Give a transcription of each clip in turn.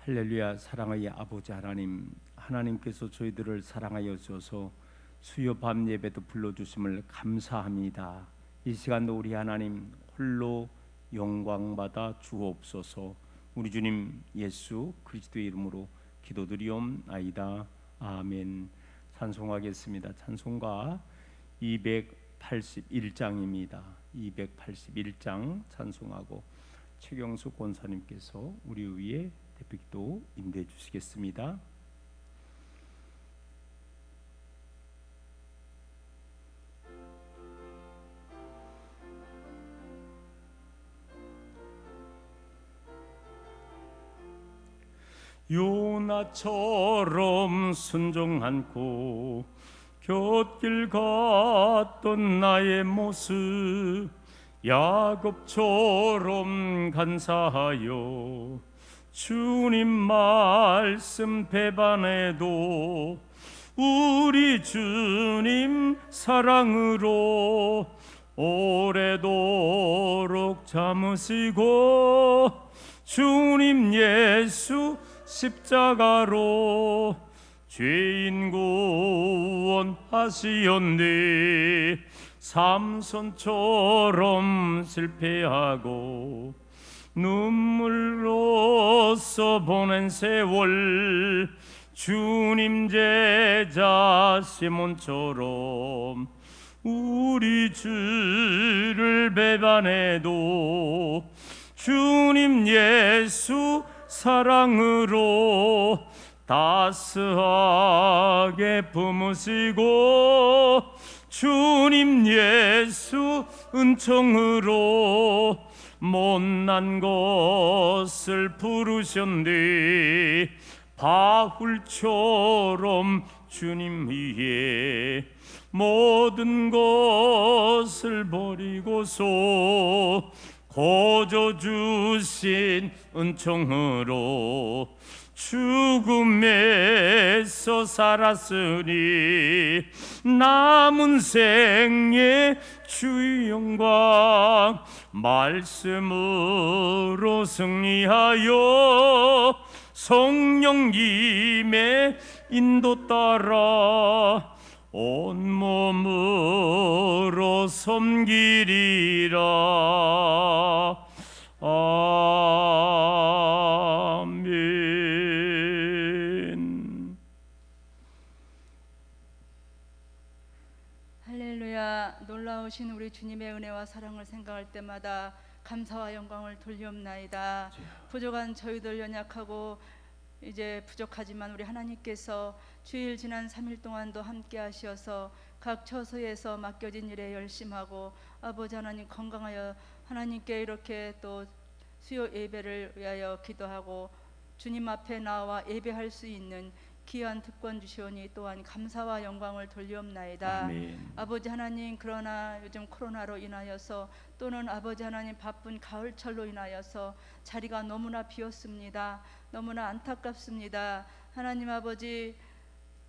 할렐루야. 사랑의 아버지 하나님, 하나님께서 저희들을 사랑하여 주셔서 수요 밤 예배도 불러주심을 감사합니다. 이 시간도 우리 하나님 홀로 영광받아 주옵소서. 우리 주님 예수 그리스도의 이름으로 기도드리옵나이다. 아멘. 찬송하겠습니다. 찬송가 281장입니다. 281장 찬송하고 최경수 권사님께서 우리 위에 대표기도 인도해 주시겠습니다. 요나처럼 순종 않고 곁길 갔던 나의 모습, 야곱처럼 간사하여 주님 말씀 배반해도 우리 주님 사랑으로 오래도록 참으시고 주님 예수 십자가로 죄인 구원하시었네. 삼손처럼 실패하고 눈물로써 보낸 세월, 주님 제자 시몬처럼 우리 주를 배반해도 주님 예수 사랑으로 따스하게 품으시고 주님 예수 은총으로 못난 것을 부르셨네. 바울처럼 주님 위에 모든 것을 버리고서 거저 주신 은총으로 죽음에서 살았으니 남은 생에 주의 영광 말씀으로 승리하여 성령님의 인도 따라 온몸으로 섬기리라. 아멘. 할렐루야. 놀라우신 우리 주님의 은혜와 사랑을 생각할 때마다 감사와 영광을 돌리옵나이다. 부족한 저희들 연약하고 이제 부족하지만 우리 하나님께서 주일 지난 3일 동안도 함께 하시어서 각 처소에서 맡겨진 일에 열심하고 아버지 하나님 건강하여 하나님께 이렇게 또 수요 예배를 위하여 기도하고 주님 앞에 나와 예배할 수 있는 귀한 특권 주시오니 또한 감사와 영광을 돌리옵나이다. 아멘. 아버지 하나님, 그러나 요즘 코로나로 인하여서 또는 아버지 하나님 바쁜 가을철로 인하여서 자리가 너무나 비었습니다. 너무나 안타깝습니다. 하나님 아버지,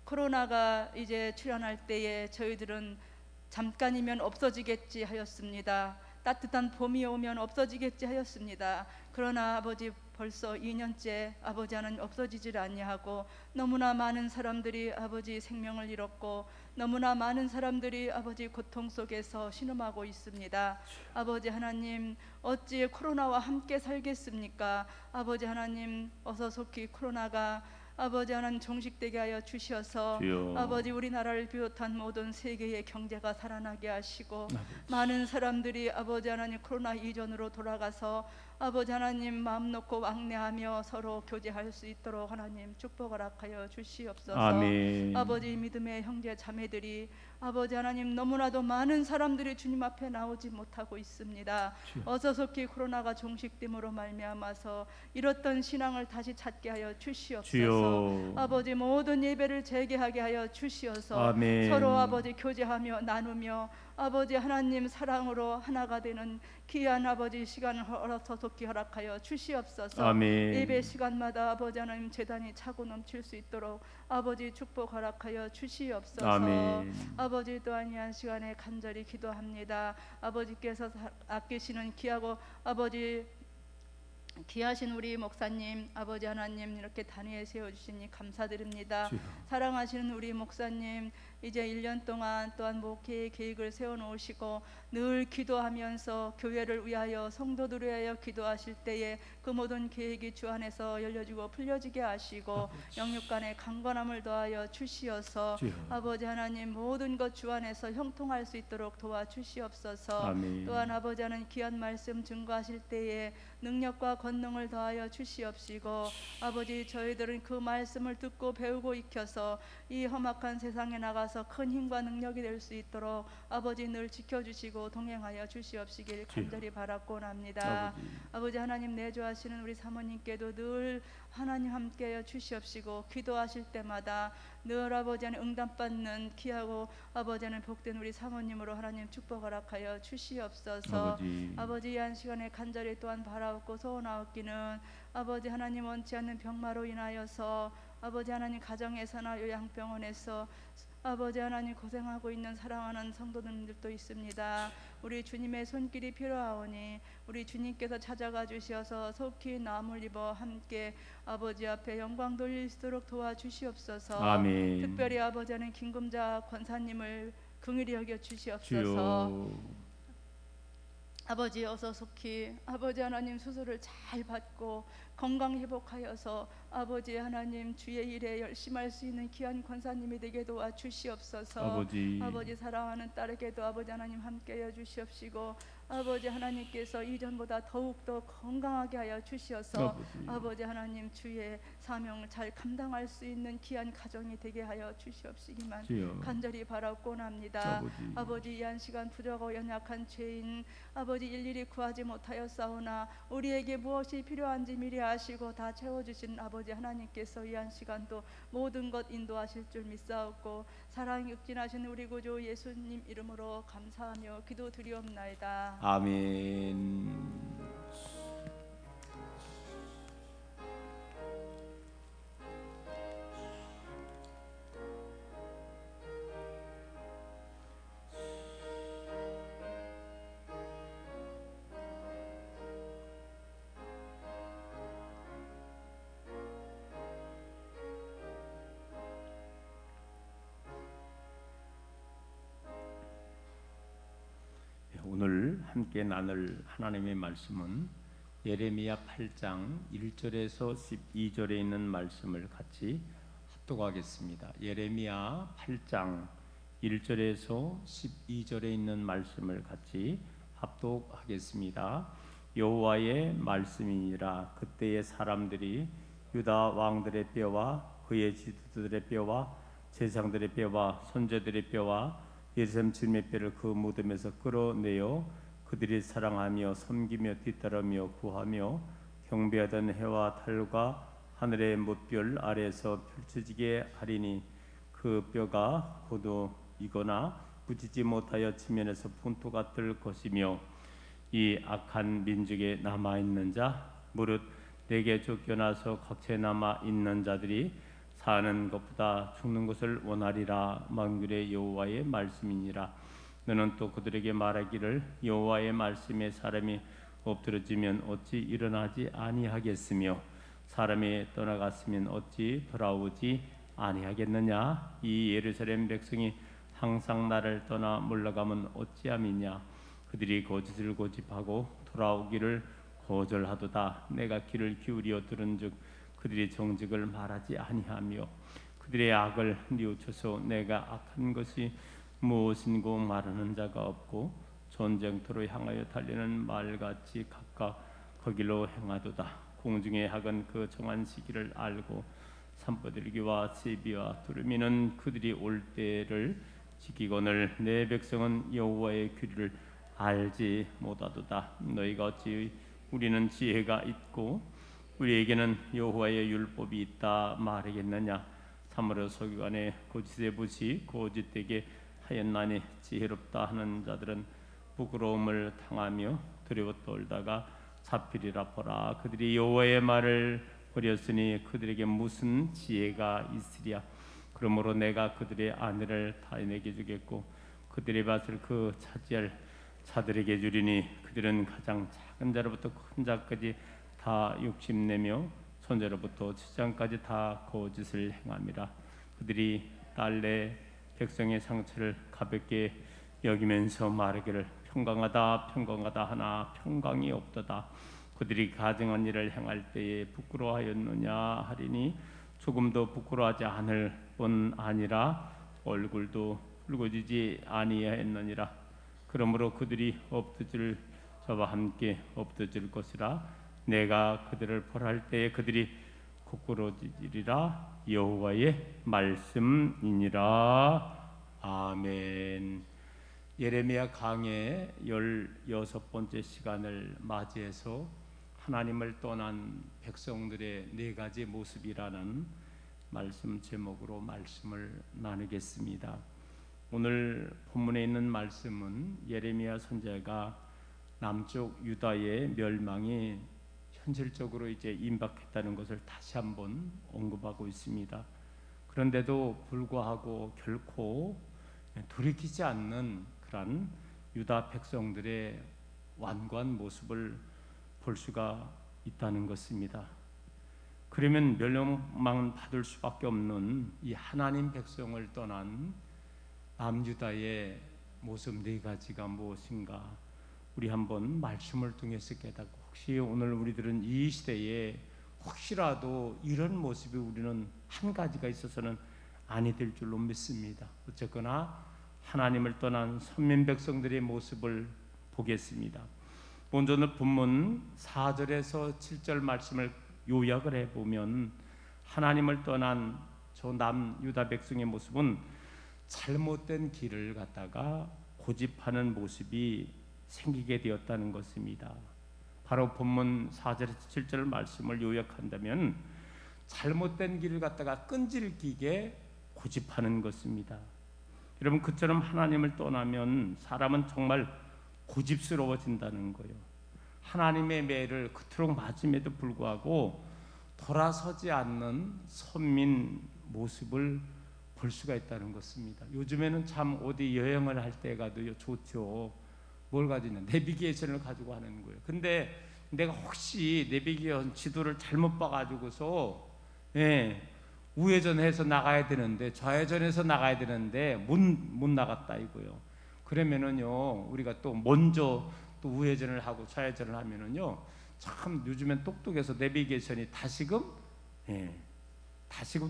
코로나가 이제 출현할 때에 저희들은 잠깐이면 없어지겠지 하였습니다. 따뜻한 봄이 오면 없어지겠지 하였습니다. 그러나 아버지 벌써 2년째 아버지 하나님 없어지질 아니하고 너무나 많은 사람들이 아버지 생명을 잃었고 너무나 많은 사람들이 아버지 고통 속에서 신음하고 있습니다. 아버지 하나님, 어찌 코로나와 함께 살겠습니까? 아버지 하나님, 어서 속히 코로나가 아버지 하나님 종식되게 하여 주셔서 주여. 아버지 우리나라를 비롯한 모든 세계의 경제가 살아나게 하시고 많은 사람들이 아버지 하나님 코로나 이전으로 돌아가서 아버지 하나님 마음 놓고 왕래하며 서로 교제할 수 있도록 하나님 축복 허락하여 주시옵소서. 아멘. 아버지 믿음의 형제 자매들이 아버지 하나님 너무나도 많은 사람들이 주님 앞에 나오지 못하고 있습니다. 어서 속히 코로나가 종식됨으로 말미암아서 잃었던 신앙을 다시 찾게 하여 주시옵소서. 주여. 아버지 모든 예배를 재개하게 하여 주시어서 아멘. 서로 아버지 교제하며 나누며 아버지 하나님 사랑으로 하나가 되는 귀한 아버지 시간을 어서속히 허락하여 주시옵소서. 아멘. 예배 시간마다 아버지 하나님 제단이 차고 넘칠 수 있도록 아버지 축복 허락하여 주시옵소서. 아멘. 아버지 또한 이 한 시간에 간절히 기도합니다. 아버지께서 아끼시는 귀하고 아버지 귀하신 우리 목사님 아버지 하나님 이렇게 단위에 세워주시니 감사드립니다. 주여. 사랑하시는 우리 목사님 이제 1년 동안 또한 목회의 계획을 세워놓으시고 늘 기도하면서 교회를 위하여 성도들을 위하여 기도하실 때에 그 모든 계획이 주 안에서 열려지고 풀려지게 하시고 영육간의 강건함을 더하여 주시어서 주여. 아버지 하나님 모든 것 주 안에서 형통할 수 있도록 도와주시옵소서. 아멘. 또한 아버지 하나님 귀한 말씀 증거하실 때에 능력과 권능을 더하여 주시옵시고 아버지 저희들은 그 말씀을 듣고 배우고 익혀서 이 험악한 세상에 나가서 큰 힘과 능력이 될 수 있도록 아버지 늘 지켜주시고 동행하여 주시옵시길 간절히 바라고납니다. 아버지 하나님 내조하시는 우리 사모님께도 늘 하나님 함께하여 주시옵시고 기도하실 때마다 늘 아버지 하나님 응답받는 귀하고 아버지 하나님 복된 우리 사모님으로 하나님 축복 허락하여 주시옵소서. 아버지 이 한 시간에 간절히 또한 바라옵고 소원하옵기는 아버지 하나님 원치 않는 병마로 인하여서 아버지 하나님 가정에서나 요양병원에서 아버지 하나님 고생하고 있는 사랑하는 성도님들도 있습니다. 우리 주님의 손길이 필요하오니 우리 주님께서 찾아가 주셔서 속히 나음을 입어 함께 아버지 앞에 영광 돌릴 수 있도록 도와주시옵소서. 아멘. 특별히 아버지 하나님 김금자 권사님을 긍휼히 여겨 주시옵소서. 주여. 아버지 어서 속히 아버지 하나님 수술을 잘 받고 건강 회복하여서 아버지 하나님 주의 일에 열심히 할 수 있는 귀한 권사님이 되게 도와주시옵소서. 아버지 사랑하는 딸에게도 아버지 하나님 함께하여 주시옵시고 아버지 하나님께서 이전보다 더욱더 건강하게 하여 주시어서 아버지 하나님 주의 사명을 잘 감당할 수 있는 귀한 가정이 되게 하여 주시옵시기만 주여. 간절히 바라옵고납니다. 아버지 이 한 시간 부족하고 연약한 죄인 아버지 일일이 구하지 못하였사오나 우리에게 무엇이 필요한지 미리 아시고 다 채워주신 아버지 하나님께서 이 한 시간도 모든 것 인도하실 줄 믿사옵고 사랑 육진하신 우리 구주 예수님 이름으로 감사하며 기도드리옵나이다. 아멘. 오늘 함께 나눌 하나님의 말씀은 예레미야 8장 1절에서 12절에 있는 말씀을 같이 합독하겠습니다. 예레미야 8장 1절에서 12절에 있는 말씀을 같이 합독하겠습니다. 여호와의 말씀이니라. 그때의 사람들이 유다 왕들의 뼈와 그의 지도들의 뼈와 제사장들의 뼈와 선제들의 뼈와 예루살렘 주님의 뼈를 그 무덤에서 끌어내어 그들이 사랑하며 섬기며 뒤따르며 구하며 경배하던 해와 달과 하늘의 뭇별 아래에서 펼쳐지게 하리니 그 뼈가 고도이거나 부지지 못하여 지면에서 분토가 뜰 것이며 이 악한 민족에 남아있는 자 무릇 내게 쫓겨나서 각처에 남아있는 자들이 사는 것보다 죽는 것을 원하리라. 만군의 여호와의 말씀이니라. 너는 또 그들에게 말하기를 여호와의 말씀에 사람이 엎드러지면 어찌 일어나지 아니하겠으며 사람이 떠나갔으면 어찌 돌아오지 아니하겠느냐. 이 예루살렘 백성이 항상 나를 떠나 물러가면 어찌함이냐. 그들이 거짓을 고집하고 돌아오기를 거절하도다. 내가 귀를 기울여 들은즉 그들이 정직을 말하지 아니하며 그들의 악을 뉘우쳐서 내가 악한 것이 무엇인고 말하는 자가 없고 전쟁터로 향하여 달리는 말같이 각각 거길로 행하도다. 공중의 학은 그 정한 시기를 알고 산버들기와 세비와 두루미는 그들이 올 때를 지키거늘 내 백성은 여호와의 규례를 알지 못하도다. 너희가 어찌 우리는 지혜가 있고 우리에게는 여호와의 율법이 있다 말하겠느냐. 참으로 서기관의 거짓의 붓이 거짓되게 하였나니 지혜롭다 하는 자들은 부끄러움을 당하며 두려워 떨다가 잡히리라. 보라, 그들이 여호와의 말을 버렸으니 그들에게 무슨 지혜가 있으랴. 그러므로 내가 그들의 아내를 타인에게 주겠고 그들의 밭을 그 차지할 자들에게 주리니 그들은 가장 작은 자로부터 큰 자까지 다 욕심내며 손자로부터 지장까지 다 거짓을 행함이라. 그들이 딸내 백성의 상처를 가볍게 여기면서 말하기를 평강하다 평강하다 하나 평강이 없도다. 그들이 가증한 일을 행할 때에 부끄러워하였느냐 하리니 조금도 부끄러워하지 않을 뿐 아니라 얼굴도 붉어지지 아니하였느니라. 그러므로 그들이 엎드질 저와 함께 엎드질 것이라. 내가 그들을 벌할 때에 그들이 부끄러지리라. 여호와의 말씀이니라. 아멘. 예레미야 강의 16번째 시간을 맞이해서 하나님을 떠난 백성들의 네 가지 모습이라는 말씀 제목으로 말씀을 나누겠습니다. 오늘 본문에 있는 말씀은 예레미야 선지자가 남쪽 유다의 멸망이 현실적으로 이제 임박했다는 것을 다시 한번 언급하고 있습니다. 그런데도 불구하고 결코 돌이키지 않는 그런 유다 백성들의 완고한 모습을 볼 수가 있다는 것입니다. 그러면 멸망만 받을 수밖에 없는 이 하나님 백성을 떠난 남유다의 모습 네 가지가 무엇인가 우리 한번 말씀을 통해서 깨닫고, 혹시 오늘 우리들은 이 시대에 혹시라도 이런 모습이 우리는 한 가지가 있어서는 아니 될 줄로 믿습니다. 어쨌거나 하나님을 떠난 선민 백성들의 모습을 보겠습니다. 먼저 오늘 본문 4절에서 7절 말씀을 요약을 해보면 하나님을 떠난 저 남유다 백성의 모습은 잘못된 길을 갖다가 고집하는 모습이 생기게 되었다는 것입니다. 바로 본문 4절에서 7절 말씀을 요약한다면 잘못된 길을 갖다가 끈질기게 고집하는 것입니다. 여러분, 그처럼 하나님을 떠나면 사람은 정말 고집스러워진다는 거예요. 하나님의 매를 그토록 맞음에도 불구하고 돌아서지 않는 선민 모습을 볼 수가 있다는 것입니다. 요즘에는 참 어디 여행을 할 때 가도 좋죠. 뭘 가지냐? 내비게이션을 가지고 하는 거예요. 근데 내가 혹시 내비게이션 지도를 잘못 봐가지고서 우회전해서 나가야 되는데 좌회전해서 나가야 되는데 못 나갔다 이거요. 그러면은요 우리가 또 먼저 또 우회전을 하고 좌회전을 하면은요 참 요즘엔 똑똑해서 내비게이션이 다시금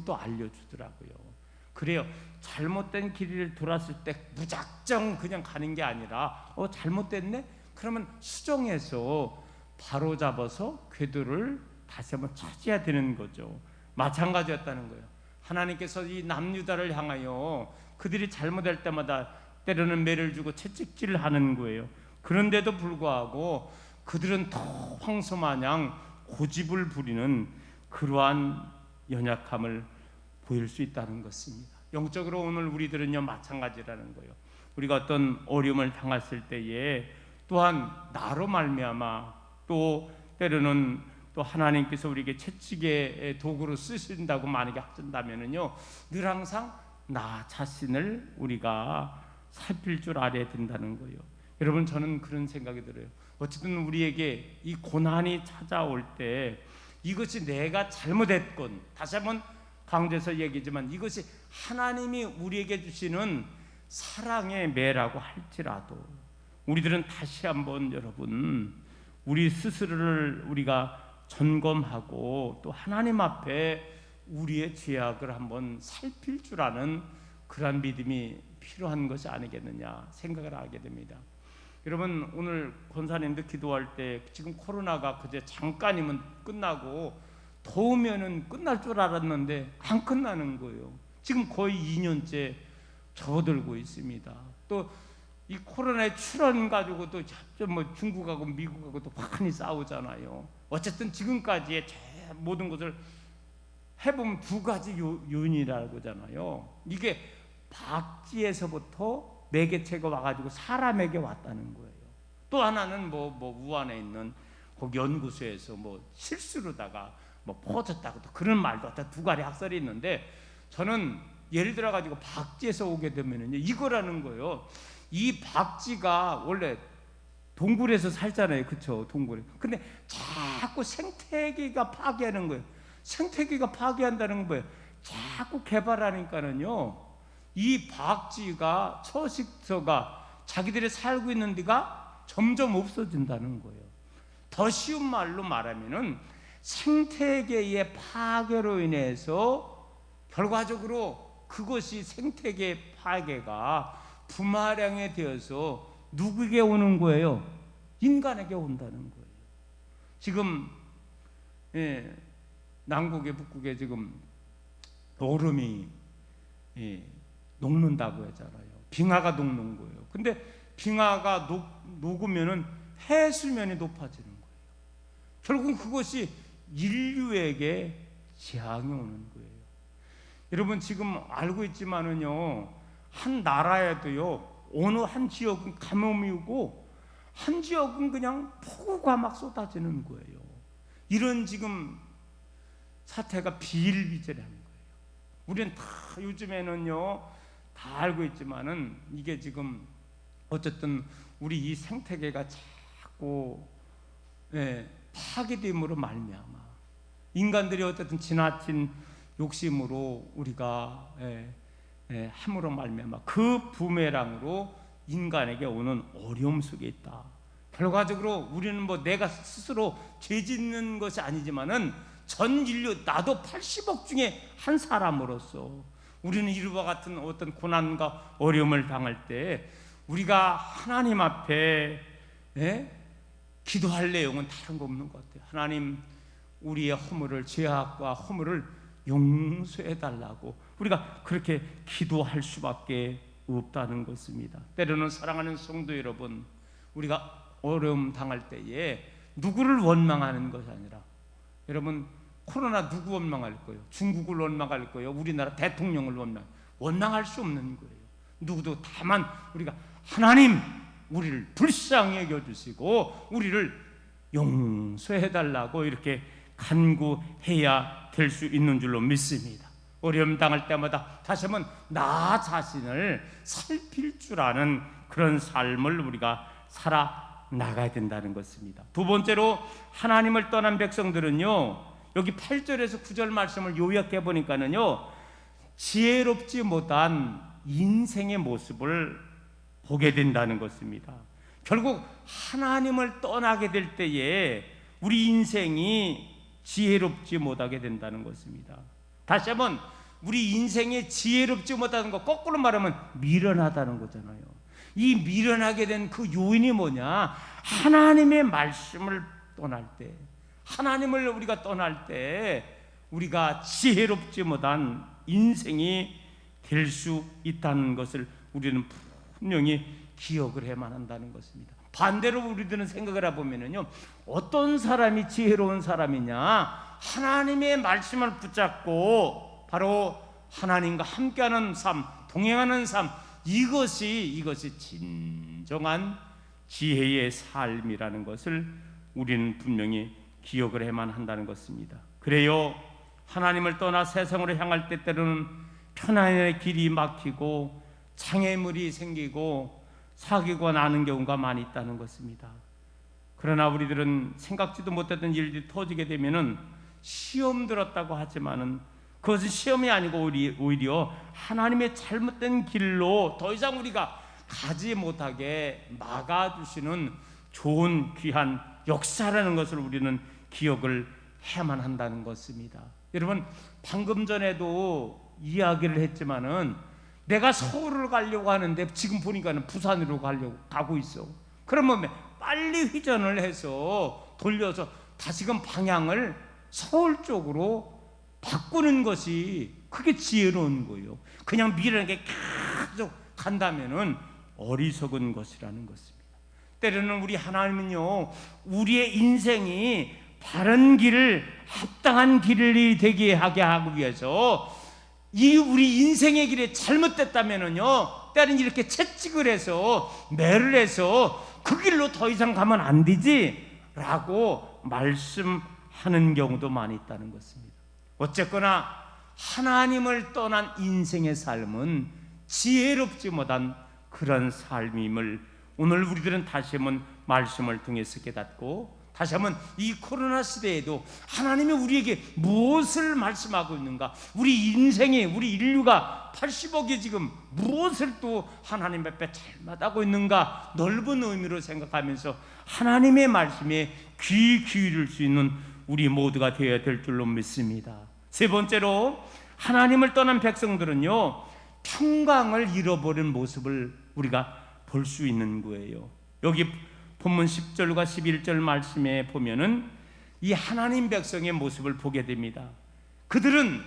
또 알려주더라고요. 그래요. 잘못된 길을 돌았을 때 무작정 그냥 가는 게 아니라 잘못됐네? 그러면 수정해서 바로 잡아서 궤도를 다시 한번 찾아야 되는 거죠. 마찬가지였다는 거예요. 하나님께서 이 남유다를 향하여 그들이 잘못할 때마다 때로는 매를 주고 채찍질을 하는 거예요. 그런데도 불구하고 그들은 더 황소마냥 고집을 부리는 그러한 연약함을 보일 수 있다는 것입니다. 영적으로 오늘 우리들은요 마찬가지라는 거예요. 우리가 어떤 어려움을 당했을 때에 또한 나로 말미암아 또 때로는 또 하나님께서 우리에게 채찍의 도구로 쓰신다고 만약에 하신다면은요 늘 항상 나 자신을 우리가 살필 줄 알아야 된다는 거예요. 여러분, 저는 그런 생각이 들어요. 어쨌든 우리에게 이 고난이 찾아올 때 이것이 내가 잘못했건, 다시 한번 강조해서 얘기지만 이것이 하나님이 우리에게 주시는 사랑의 매라고 할지라도 우리들은 다시 한번 여러분 우리 스스로를 우리가 점검하고 또 하나님 앞에 우리의 죄악을 한번 살필 줄 아는 그러한 믿음이 필요한 것이 아니겠느냐 생각을 하게 됩니다. 여러분, 오늘 권사님도 기도할 때 지금 코로나가 그제 잠깐이면 끝나고 더우면은 끝날 줄 알았는데 안 끝나는 거예요. 지금 거의 2년째 접어들고 있습니다. 또 이 코로나의 출현 가지고도 뭐 중국하고 미국하고 또 환히 싸우잖아요. 어쨌든 지금까지의 모든 것을 해보면 두 가지 요인이라고 하잖아요. 이게 박쥐에서부터 매개체가 와가지고 사람에게 왔다는 거예요. 또 하나는 뭐 우한에 있는 거기 연구소에서 뭐 실수로다가 뭐 퍼졌다고 또 그런 말도 어떤 두 가지 학설이 있는데, 저는 예를 들어 가지고 박쥐에서 오게 되면은요 이거라는 거예요. 이 박쥐가 원래 동굴에서 살잖아요, 그렇죠? 동굴에. 근데 자꾸 생태계가 파괴하는 거예요. 생태계가 파괴한다는 건 뭐예요? 자꾸 개발하니까는요, 이 박쥐가, 초식서가 자기들이 살고 있는 데가 점점 없어진다는 거예요. 더 쉬운 말로 말하면은 생태계의 파괴로 인해서 결과적으로 그것이 생태계 파괴가 부마량에 되어서 누구에게 오는 거예요? 인간에게 온다는 거예요. 지금 남극에 북극에 지금 얼음이 녹는다고 하잖아요. 빙하가 녹는 거예요. 근데 빙하가 녹으면은 해수면이 높아지는 거예요. 결국 그것이 인류에게 재앙이 오는 거예요. 여러분 지금 알고 있지만은요, 한 나라에도요, 어느 한 지역은 가뭄이 오고 한 지역은 그냥 폭우가 막 쏟아지는 거예요. 이런 지금 사태가 비일비재라는 거예요. 우리는 다 요즘에는요 다 알고 있지만은 이게 지금 어쨌든 우리 이 생태계가 자꾸 파괴됨으로 말미암아 인간들이 어쨌든 지나친 욕심으로 우리가 함으로 말미암아 그 부메랑으로 인간에게 오는 어려움 속에 있다. 결과적으로 우리는 뭐 내가 스스로 죄 짓는 것이 아니지만은 전 인류, 나도 80억 중에 한 사람으로서 우리는 이와 같은 어떤 고난과 어려움을 당할 때 우리가 하나님 앞에 기도할 내용은 다른 거 없는 것 같아요. 하나님, 우리의 허물을, 죄악과 허물을 용서해 달라고 우리가 그렇게 기도할 수밖에 없다는 것입니다. 때로는 사랑하는 성도 여러분, 우리가 어려움 당할 때에 누구를 원망하는 것이 아니라, 여러분 코로나 누구 원망할 거예요? 중국을 원망할 거예요? 우리나라 대통령을 원망할 수 없는 거예요. 누구도 다만 우리가 하나님, 우리를 불쌍히 여겨주시고 우리를 용서해 달라고 이렇게 간구해야 될 수 있는 줄로 믿습니다. 어려움 당할 때마다 다시 한번 나 자신을 살필 줄 아는 그런 삶을 우리가 살아나가야 된다는 것입니다. 두 번째로, 하나님을 떠난 백성들은요, 여기 8절에서 9절 말씀을 요약해 보니까는요, 지혜롭지 못한 인생의 모습을 보게 된다는 것입니다. 결국 하나님을 떠나게 될 때에 우리 인생이 지혜롭지 못하게 된다는 것입니다. 다시 한번, 우리 인생이 지혜롭지 못하는 거 거꾸로 말하면 미련하다는 거잖아요. 이 미련하게 된 그 요인이 뭐냐? 하나님의 말씀을 떠날 때, 하나님을 우리가 떠날 때 우리가 지혜롭지 못한 인생이 될 수 있다는 것을 우리는 분명히 기억을 해야만 한다는 것입니다. 반대로 우리들은 생각을 해보면요, 어떤 사람이 지혜로운 사람이냐? 하나님의 말씀을 붙잡고 바로 하나님과 함께하는 삶, 동행하는 삶, 이것이 진정한 지혜의 삶이라는 것을 우리는 분명히 기억을 해야만 한다는 것입니다. 그래요, 하나님을 떠나 세상으로 향할 때 때로는 편안의 길이 막히고 장애물이 생기고 사고가 나는 경우가 많이 있다는 것입니다. 그러나 우리들은 생각지도 못했던 일들이 터지게 되면은 시험 들었다고 하지만은 그것은 시험이 아니고 오히려 하나님의 잘못된 길로 더 이상 우리가 가지 못하게 막아주시는 좋은 귀한 역사라는 것을 우리는 기억을 해야만 한다는 것입니다. 여러분, 방금 전에도 이야기를 했지만은 내가 서울을 가려고 하는데 지금 보니까는 부산으로 가고 있어. 그러면 빨리 회전을 해서 돌려서 다시금 방향을 서울 쪽으로 바꾸는 것이 그게 지혜로운 거예요. 그냥 미련하게 계속 간다면은 어리석은 것이라는 것입니다. 때로는 우리 하나님은요, 우리의 인생이 바른 길을, 합당한 길이 되게 하게 하기 위해서 이 우리 인생의 길이 잘못됐다면은요, 때로는 이렇게 채찍을 해서 매를 해서 그 길로 더 이상 가면 안 되지 라고 말씀하는 경우도 많이 있다는 것입니다. 어쨌거나 하나님을 떠난 인생의 삶은 지혜롭지 못한 그런 삶임을 오늘 우리들은 다시 한번 말씀을 통해서 깨닫고 다시 한번 이 코로나 시대에도 하나님이 우리에게 무엇을 말씀하고 있는가, 우리 인생에, 우리 인류가 80억이 지금 무엇을 또 하나님 앞에 잘못하고 있는가 넓은 의미로 생각하면서 하나님의 말씀에 귀 기울일 수 있는 우리 모두가 되어야 될 줄로 믿습니다. 세 번째로, 하나님을 떠난 백성들은요 평강을 잃어버린 모습을 우리가 볼 수 있는 거예요. 여기 본문 10절과 11절 말씀에 보면은 이 하나님 백성의 모습을 보게 됩니다. 그들은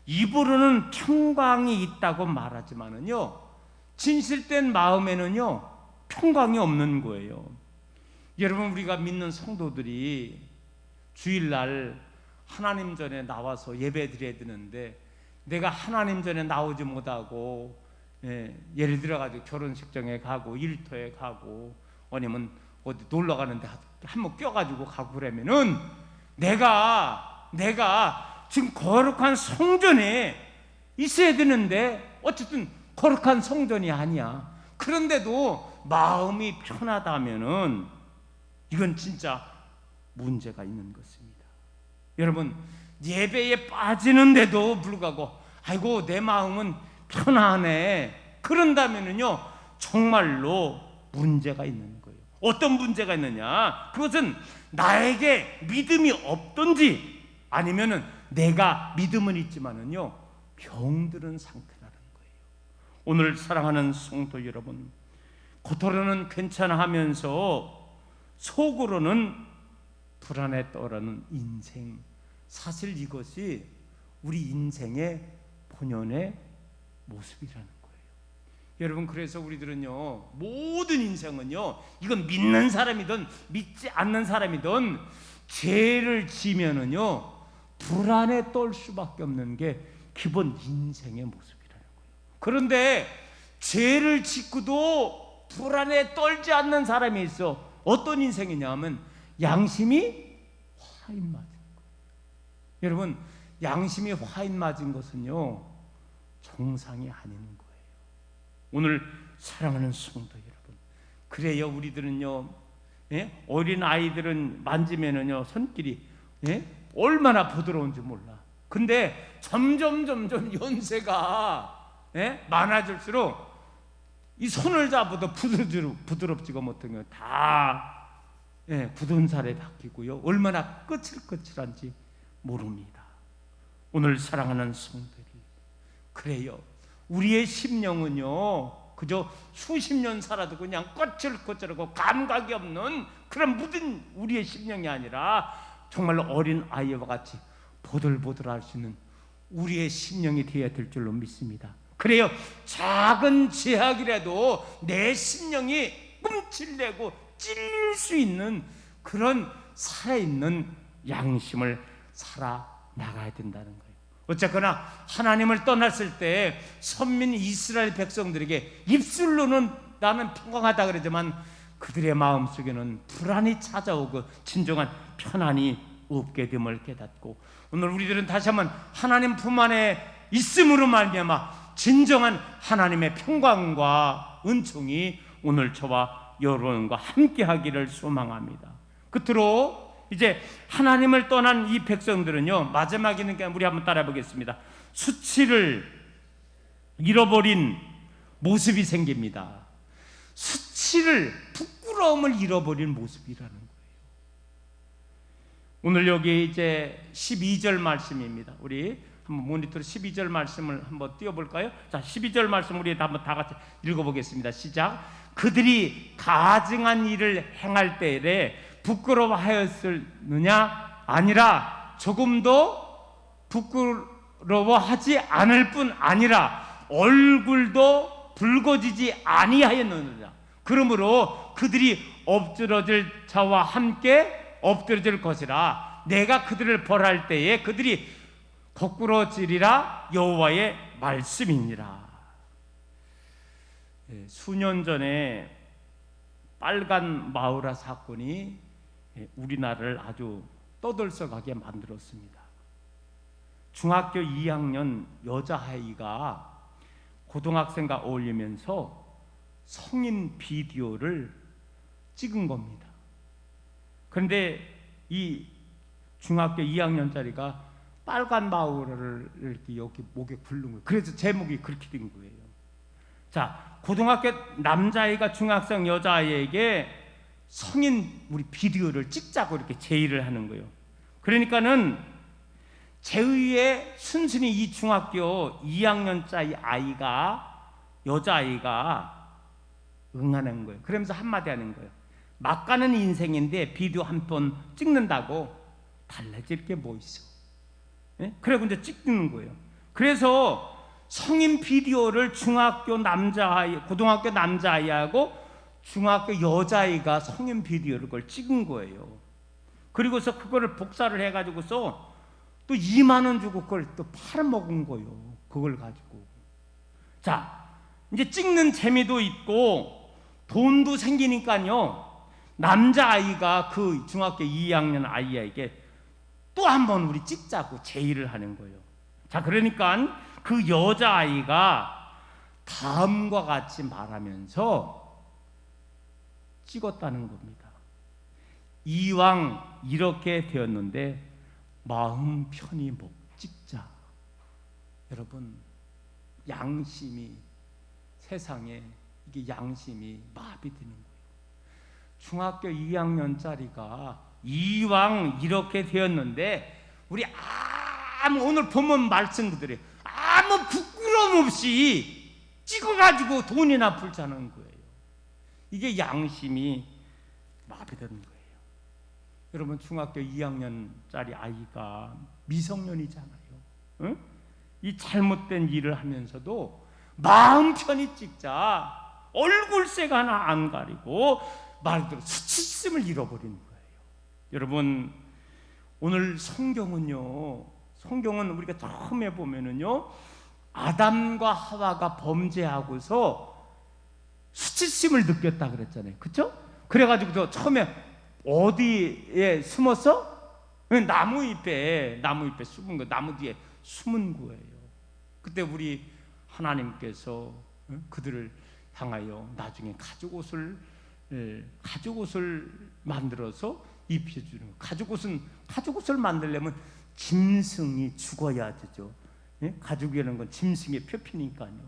입으로는 평강이 있다고 말하지만은요 진실된 마음에는요 평강이 없는 거예요. 여러분, 우리가 믿는 성도들이 주일날 하나님 전에 나와서 예배 드려야 되는데 내가 하나님 전에 나오지 못하고 예를 들어가지고 결혼식장에 가고 일터에 가고 아니면 어디 놀러 가는데 한번 껴가지고 가고 그러면은 내가 지금 거룩한 성전에 있어야 되는데 어쨌든 거룩한 성전이 아니야. 그런데도 마음이 편하다면은 이건 진짜 문제가 있는 것입니다. 여러분, 예배에 빠지는데도 불구하고 아이고 내 마음은 편하네 그런다면은요 정말로 문제가 있는 거예요. 어떤 문제가 있느냐, 그것은 나에게 믿음이 없든지 아니면은 내가 믿음은 있지만은요 병들은 상태라는 거예요. 오늘 사랑하는 성도 여러분, 겉으로는 괜찮아 하면서 속으로는 불안에 떠오르는 인생, 사실 이것이 우리 인생의 본연의 모습이라는 거예요. 여러분, 그래서 우리들은요 모든 인생은요 이건 믿는 사람이든 믿지 않는 사람이든 죄를 지면은요 불안에 떨 수밖에 없는 게 기본 인생의 모습이라는 거예요. 그런데 죄를 짓고도 불안에 떨지 않는 사람이 있어. 어떤 인생이냐면 양심이 화인 맞은 거예요. 여러분, 양심이 화인 맞은 것은요 정상이 아닌 거예요. 오늘 사랑하는 성도 여러분, 그래요 우리들은요 어린 아이들은 만지면은요 손길이 얼마나 부드러운지 몰라. 근데 점점 연세가 많아질수록 이 손을 잡아도 부드럽지가 못한 거 다 굳은 살에 바뀌고요 얼마나 거칠거칠한지 모릅니다. 오늘 사랑하는 성도들이, 그래요 우리의 심령은요 그저 수십 년 살아도 그냥 거칠거칠하고 감각이 없는 그런 묻은 우리의 심령이 아니라 정말로 어린 아이와 같이 보들보들할 수 있는 우리의 심령이 되어야 될 줄로 믿습니다. 그래요 작은 제약이라도 내 심령이 꿈찔내고 찔릴 수 있는 그런 살아있는 양심을 살아나가야 된다는 거예요. 어쨌거나 하나님을 떠났을 때 선민 이스라엘 백성들에게 입술로는 나는 평강하다 그러지만 그들의 마음속에는 불안이 찾아오고 진정한 편안이 없게 됨을 깨닫고, 오늘 우리들은 다시 한번 하나님 품 안에 있음으로 말미암아 진정한 하나님의 평강과 은총이 오늘 저와 여러분과 함께 하기를 소망합니다. 끝으로 이제 하나님을 떠난 이 백성들은요 마지막에는 우리 한번 따라 보겠습니다. 수치를 잃어버린 모습이 생깁니다. 수치를, 부끄러움을 잃어버린 모습이라는 거예요. 오늘 여기 이제 12절 말씀입니다. 우리 한번 모니터로 12절 말씀을 한번 띄워볼까요? 자, 12절 말씀 우리 한번 다 같이 읽어보겠습니다. 시작. 그들이 가증한 일을 행할 때에 부끄러워하였느냐? 아니라 조금도 부끄러워하지 않을 뿐 아니라 얼굴도 붉어지지 아니하였느니라. 그러므로 그들이 엎드러질 자와 함께 엎드러질 것이라. 내가 그들을 벌할 때에 그들이 거꾸러지리라. 여호와의 말씀이니라. 수년 전에 빨간 마우라 사건이 우리나라를 아주 떠들썩하게 만들었습니다. 중학교 2학년 여자아이가 고등학생과 어울리면서 성인 비디오를 찍은 겁니다. 그런데 이 중학교 2학년짜리가 빨간 마우를 이렇게 여기 목에 굴른 거예요. 그래서 제목이 그렇게 된 거예요. 자, 고등학교 남자아이가 중학생 여자아이에게 성인 우리 비디오를 찍자고 이렇게 제의를 하는 거예요. 그러니까는 제의에 순순히 이 중학교 2학년짜리 아이가, 여자아이가 응하는 거예요. 그러면서 한마디 하는 거예요. 막 가는 인생인데 비디오 한 번 찍는다고 달라질 게 뭐 있어? 예? 그래고 이제 찍는 거예요. 그래서 성인 비디오를 중학교 남자아이, 고등학교 남자아이하고 중학교 여자아이가 성인 비디오를 그걸 찍은 거예요. 그리고서 그거를 복사를 해가지고서 또 2만 원 주고 그걸 또 팔아먹은 거예요. 그걸 가지고. 자, 이제 찍는 재미도 있고 돈도 생기니까요. 남자아이가 그 중학교 2학년 아이에게 또 한 번 우리 찍자고 제의를 하는 거예요. 자, 그러니까 그 여자아이가 다음과 같이 말하면서 찍었다는 겁니다. 이왕 이렇게 되었는데 마음 편히 못 찍자. 여러분, 양심이, 세상에 이게 양심이 마비되는 거예요. 중학교 2학년짜리가 이왕 이렇게 되었는데 우리 오늘 본문 말씀 그대로 아무 부끄러움 없이 찍어가지고 돈이나 풀자는 거예요. 이게 양심이 마비되는 거예요. 여러분, 중학교 2학년짜리 아이가 미성년이잖아요. 응? 이 잘못된 일을 하면서도 마음 편히 찍자, 얼굴색 하나 안 가리고 말 그대로 수치심을 잃어버리는 거예요. 여러분, 오늘 성경은 우리가 처음에 보면은요, 아담과 하와가 범죄하고서 수치심을 느꼈다 그랬잖아요. 그렇죠? 그래가지고 처음에 어디에 숨었어? 나무 잎에 숨은 거, 나무 뒤에 숨은 거예요. 그때 우리 하나님께서 그들을 향하여 나중에 가죽옷을 만들어서 입혀주는 거예요. 가죽옷을 만들려면 짐승이 죽어야 되죠. 가죽이라는 건 짐승의 표피니까요.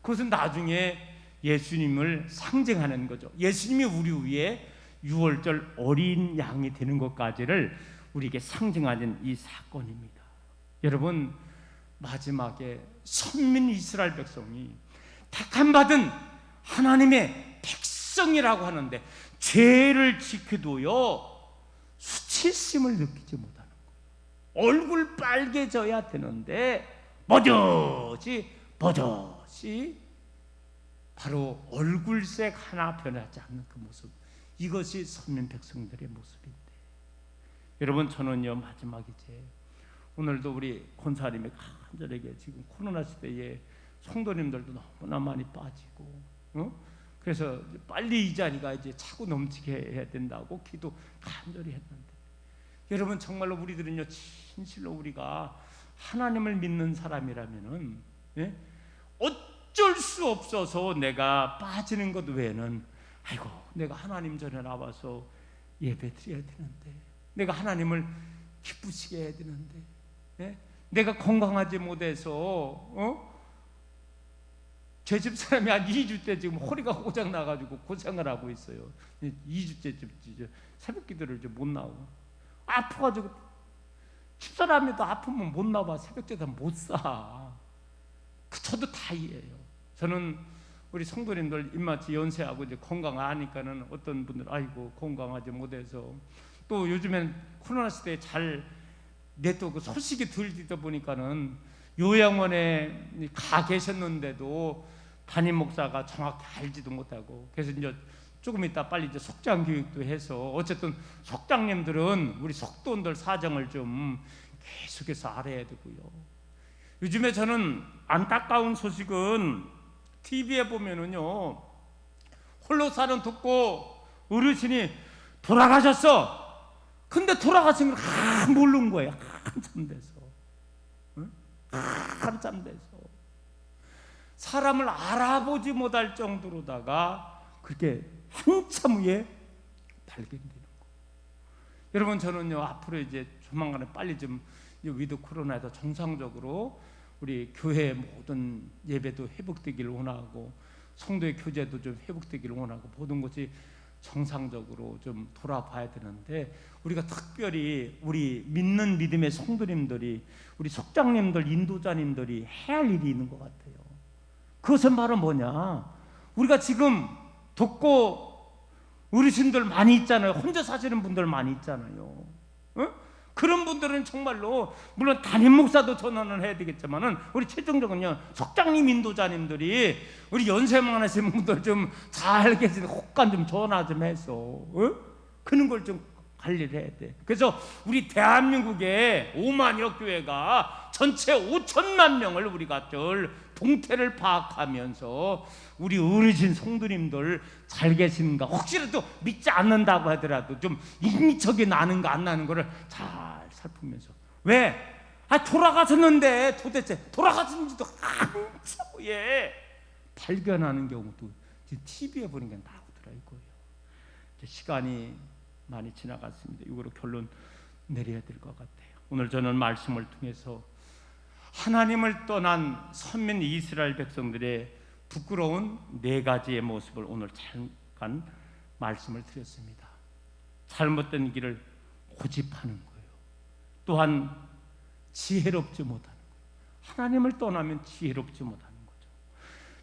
그것은 나중에 예수님을 상징하는 거죠. 예수님이 우리 위에 6월절 어린 양이 되는 것까지를 우리에게 상징하는 이 사건입니다. 여러분, 마지막에 선민 이스라엘 백성이 택함받은 하나님의 백성이라고 하는데 죄를 지켜도요 수치심을 느끼지 못하는 거예요. 얼굴 빨개져야 되는데 버젓이 바로 얼굴색 하나 변하지 않는 그 모습, 이것이 선민 백성들의 모습인데, 여러분, 저는요 마지막이제 오늘도 우리 권사님의 간절하게 지금 코로나 시대에 성도님들도 너무나 많이 빠지고, 그래서 빨리 이 자리가 이제 차고 넘치게 해야 된다고 기도 간절히 했는데, 여러분, 정말로 우리들은요 진실로 우리가 하나님을 믿는 사람이라면은 어쩔 수 없어서 내가 빠지는 것 외에는, 아이고 내가 하나님 전에 나와서 예배 드려야 되는데, 내가 하나님을 기쁘시게 해야 되는데, 내가 건강하지 못해서 제 집 사람이 한 2주째 지금 허리가 고장 나가지고 고생을 하고 있어요. 2주째 새벽 기도를 좀 못 나오고, 아파가지고 집사람이도 아프면 못 나와, 새벽 제단 못 사. 저도 다 이해해요. 저는 우리 성도님들 입맛이 연세하고 이제 건강하니까는 어떤 분들 아이고 건강하지 못해서, 또 요즘엔 코로나 시대에 내 또 그 소식이 들리다 보니까는 요양원에 가 계셨는데도 담임 목사가 정확히 알지도 못하고, 그래서 이제 조금 이따 빨리 이제 속장 교육도 해서 어쨌든 속장님들은 우리 속도원들 사정을 좀 계속해서 알아야 되고요. 요즘에 저는 안타까운 소식은 TV에 보면은요 홀로 사는 독고 어르신이 돌아가셨어. 근데 돌아가신 걸 모르는 거예요. 한참 돼서. 한참 돼서 사람을 알아보지 못할 정도로다가 그렇게 한참 후에 발견되는 거예요. 여러분, 저는요 앞으로 이제 조만간에 빨리 좀 이 위드 코로나에서 정상적으로 우리 교회 모든 예배도 회복되기를 원하고, 성도의 교제도 좀 회복되기를 원하고, 모든 것이 정상적으로 좀 돌아봐야 되는데, 우리가 특별히 우리 믿는 믿음의 성도님들이, 우리 속장님들, 인도자님들이 해야 할 일이 있는 것 같아요. 그것은 바로 뭐냐, 우리가 지금 돕고 어르신들 많이 있잖아요. 혼자 사시는 분들 많이 있잖아요. 어? 그런 분들은 정말로, 물론 담임 목사도 전화는 해야 되겠지만은, 우리 최종적은요 속장님, 인도자님들이 우리 연세 많으신 분들 좀 잘 계시는 혹간 좀 전화 좀 해서 그런 걸 좀 관리를 해야 돼. 그래서 우리 대한민국의 5만여 교회가 전체 5천만 명을 우리가 늘 동태를 파악하면서 우리 어르신 성도님들 잘 계신가, 혹시라도 믿지 않는다고 하더라도 좀 인기척이 나는가 안 나는 거를 잘 살피면서, 왜? 돌아가셨는데 도대체 돌아가셨는지도 한참 후에 발견하는 경우도 지금 TV에 보는 게 나오더라 이거예요. 이제 시간이 많이 지나갔습니다. 이거로 결론 내려야 될 것 같아요. 오늘 저는 말씀을 통해서 하나님을 떠난 선민 이스라엘 백성들의 부끄러운 4가지의 모습을 오늘 잠깐 말씀을 드렸습니다. 잘못된 길을 고집하는 거예요. 또한 지혜롭지 못하는 거예요. 하나님을 떠나면 지혜롭지 못하는 거죠.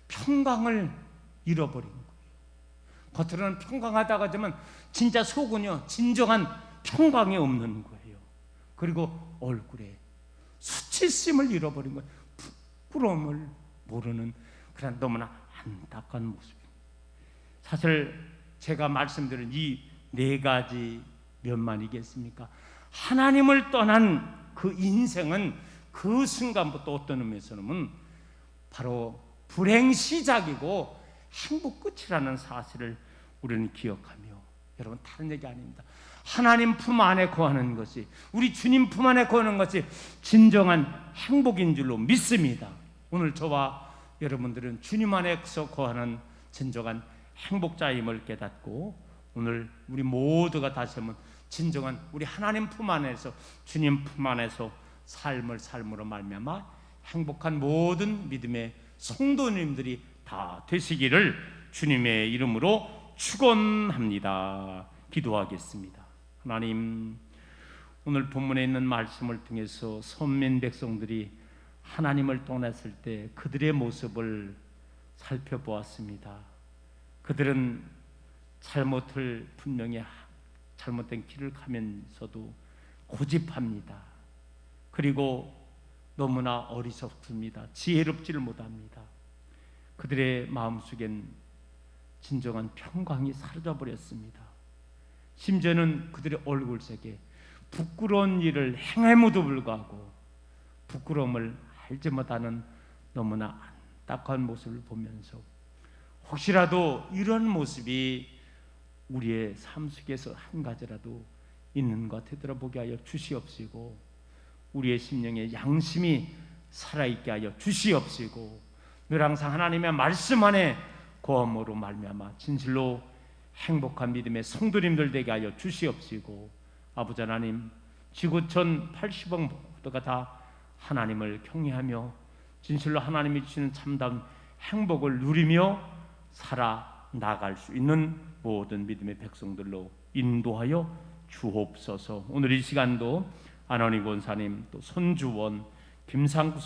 평강을 잃어버린 거예요. 겉으로는 평강하다가 하지만 진짜 속은요 진정한 평강이 없는 거예요. 그리고 얼굴에 수치심을 잃어버린 거예요. 부끄러움을 모르는 그런 너무나 안타까운 모습입니다. 사실 제가 말씀드린 이 4가지 면만이겠습니까? 하나님을 떠난 그 인생은 그 순간부터 어떤 의미에서는 바로 불행 시작이고 행복 끝이라는 사실을 우리는 기억하며, 여러분 다른 얘기 아닙니다. 하나님 품 안에 거하는 것이, 우리 주님 품 안에 거하는 것이 진정한 행복인 줄로 믿습니다. 오늘 저와 여러분들은 주님 안에서 거하는 진정한 행복자임을 깨닫고, 오늘 우리 모두가 다시 한번 진정한 우리 하나님 품 안에서, 주님 품 안에서 삶을 삶으로 말미암아 행복한 모든 믿음의 성도님들이 다 되시기를 주님의 이름으로 축원합니다. 기도하겠습니다. 하나님, 오늘 본문에 있는 말씀을 통해서 선민 백성들이 하나님을 떠났을 때 그들의 모습을 살펴보았습니다. 그들은 잘못을 분명히 잘못된 길을 가면서도 고집합니다. 그리고 너무나 어리석습니다. 지혜롭지를 못합니다. 그들의 마음속엔 진정한 평강이 사라져 버렸습니다. 심지어는 그들의 얼굴색에 부끄러운 일을 행함에도 불구하고 부끄러움을 알지 못하는 너무나 안타까운 모습을 보면서, 혹시라도 이런 모습이 우리의 삶 속에서 한 가지라도 있는 것 되돌아보게 하여 주시옵시고, 우리의 심령에 양심이 살아있게 하여 주시옵시고, 늘 항상 하나님의 말씀 안에 거함으로 말미암아 진실로 행복한 믿음의 성도님들 되게 하여 주시옵시고, 아버지 하나님, 지구촌 80억 모두가 다 하나님을 경외하며 진실로 하나님이 주시는 참다운 행복을 누리며 살아나갈 수 있는 모든 믿음의 백성들로 인도하여 주옵소서. 오늘 이 시간도 안원희 권사님, 또 손주원, 김상구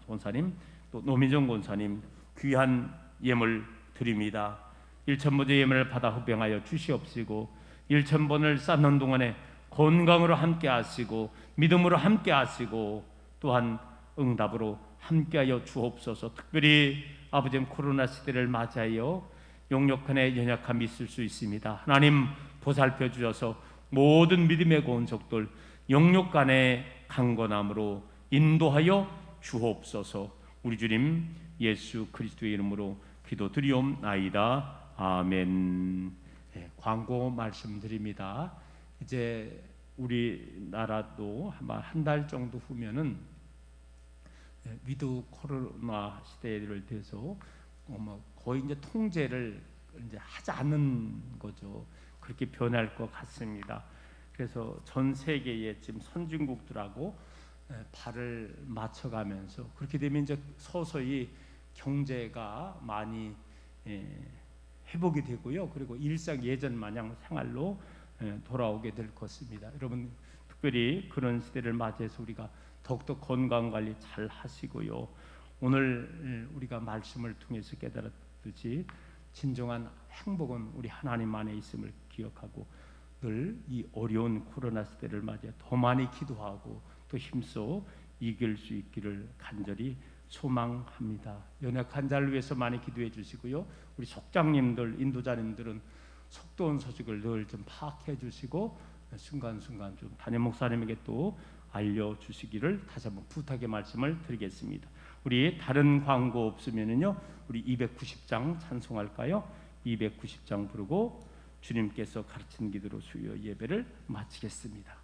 권사님, 또 노민정 권사님 귀한 예물 드립니다. 1,000번째 예물을 받아 흡병하여 주시옵시고, 1,000번을 쌓는 동안에 건강으로 함께 하시고 믿음으로 함께 하시고 또한 응답으로 함께하여 주옵소서. 특별히 아버지 코로나 시대를 맞이하여 용역한의 연약함이 있을 수 있습니다. 하나님 보살펴 주셔서 모든 믿음의 권속들 영육간의 강건함으로 인도하여 주옵소서. 우리 주님 예수 그리스도의 이름으로 기도드리옵나이다. 아멘. 네, 광고 말씀드립니다. 이제 우리나라도 아마 한 달 정도 후면은 위드 코로나 시대를 돼서 거의 이제 통제를 이제 하지 않는 거죠. 그렇게 변할 것 같습니다. 그래서 전 세계의 지금 선진국들하고 발을 맞춰가면서 그렇게 되면 이제 서서히 경제가 많이 회복이 되고요. 그리고 일상 예전 마냥 생활로 돌아오게 될 것입니다. 여러분 특별히 그런 시대를 맞이해서 우리가 더욱더 건강 관리 잘 하시고요. 오늘 우리가 말씀을 통해서 깨달았듯이 진정한 행복은 우리 하나님 안에 있음을 기억하고 늘 이 어려운 코로나 시대를 맞이해 더 많이 기도하고 또 힘써 이길 수 있기를 간절히 소망합니다. 연약한 자를 위해서 많이 기도해 주시고요. 우리 속장님들, 인도자님들은 속도온 소식을 늘 좀 파악해 주시고 순간순간 좀 담임 목사님에게 또 알려주시기를 다시 한번 부탁의 말씀을 드리겠습니다. 우리 다른 광고 없으면은요, 우리 290장 찬송할까요? 290장 부르고 주님께서 가르친 기도로 수요 예배를 마치겠습니다.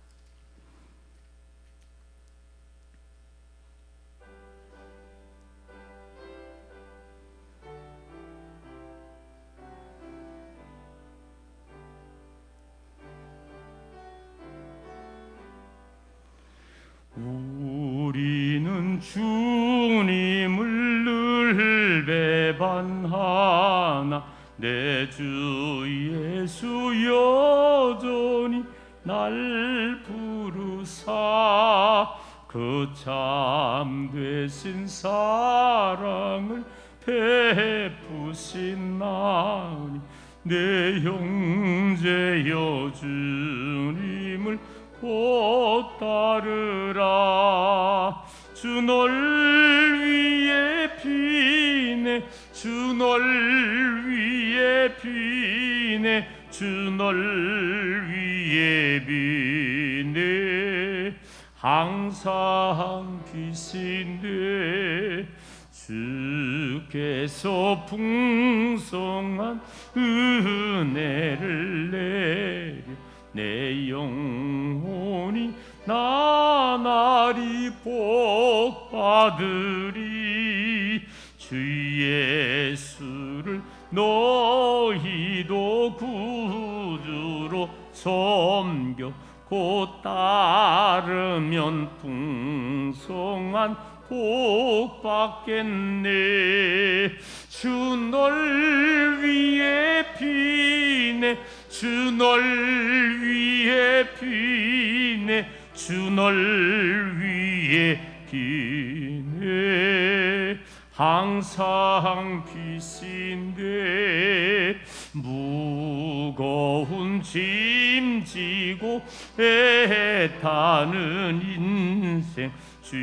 우리는 주님을 늘 배반하나 내 주 예수 여전히 날 부르사 그 참되신 사랑을 베푸시나니 내 형제여 주님을 곧 따르라. 주 널 위해 비네 주 널 위해 비네 주 널 위해 비네 항상 비신네 주께서 풍성한 은혜를 내려 내 영혼이 나날이 복받으리. 주 예수를 너희도 구주로 섬겨 곧 따르면 풍성한 복 받겠네. 주 널 위해 비네 주 널 위해 비네 주 널 위해 비네 항상 비신데 무거운 짐 지고 애타는 인생 주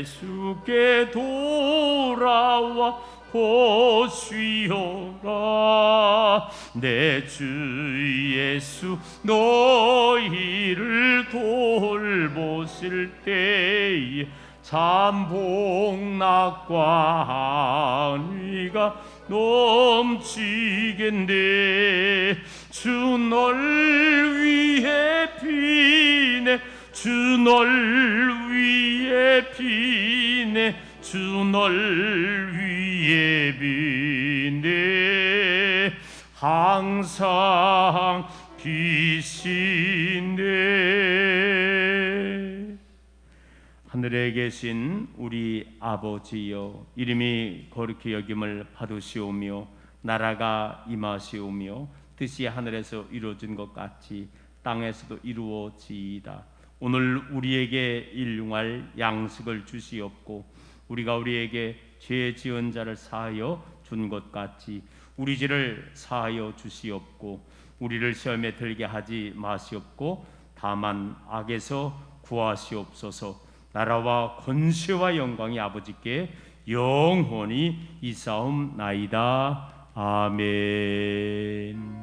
예수께 돌아와 곧 쉬어라. 내 주 예수 너희를 돌보실 때에 잠복낙과 안위가 넘치겠네. 주 널 위해 비네 주 널 위해 비네 주 널 위해 비네 항상 비시네. 하늘에 계신 우리 아버지여 이름이 거룩히 여김을 받으시오며 나라가 임하시오며 뜻이 하늘에서 이루어진 것 같이 땅에서도 이루어지이다. 오늘 우리에게 일용할 양식을 주시옵고 우리가 우리에게 죄 지은 자를 사하여 준 것 같이 우리 죄를 사하여 주시옵고 우리를 시험에 들게 하지 마시옵고 다만 악에서 구하시옵소서. 나라와 권세와 영광이 아버지께 영원히 이사옵나이다. 아멘.